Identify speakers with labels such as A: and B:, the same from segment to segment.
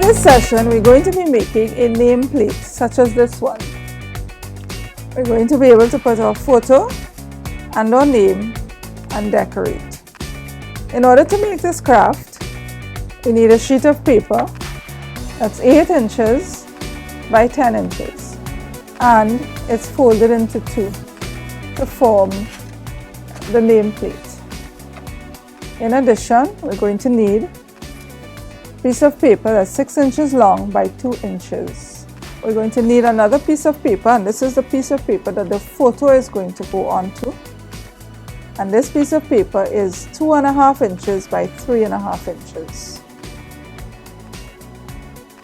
A: today's session, we're going to be making a nameplate such as this one. We're going to be able to put our photo and our name and decorate. In order to make this craft, we need a sheet of paper that's 8 inches by 10 inches and it's folded into two to form the nameplate. In addition, we're going to need a piece of paper that's 6 inches long by 2 inches. We're going to need another piece of paper, and this is the piece of paper that the photo is going to go onto. And this piece of paper is 2.5 inches by 3.5 inches.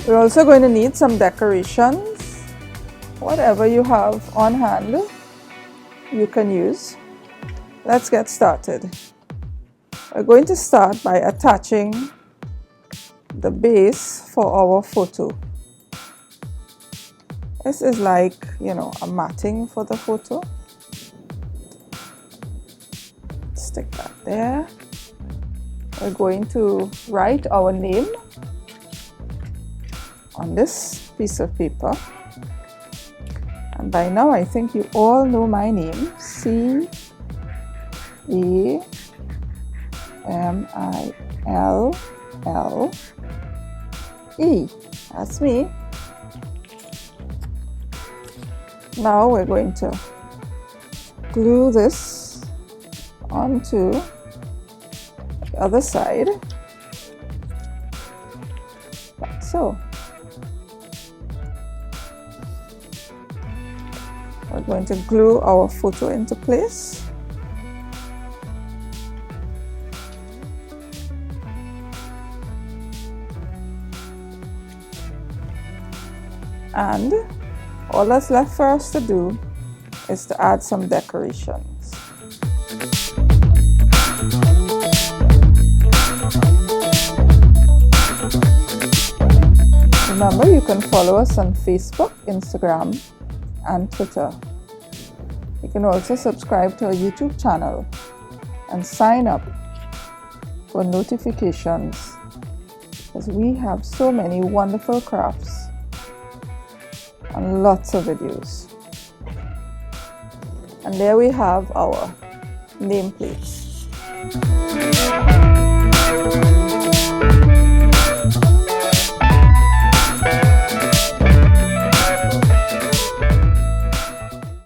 A: We're also going to need some decorations. Whatever you have on hand, you can use. Let's get started. We're going to start by attaching the base for our photo. This is like, a matting for the photo. Stick that there. We're going to write our name on this piece of paper. And by now I think you all know my name, CEMILLE. That's me. Now we're going to glue this onto the other side, like so. We're going to glue our photo into place. And all that's left for us to do is to add some decorations. Remember, you can follow us on Facebook, Instagram, and Twitter. You can also subscribe to our YouTube channel and sign up for notifications, because we have so many wonderful crafts and lots of videos. And there we have our nameplates.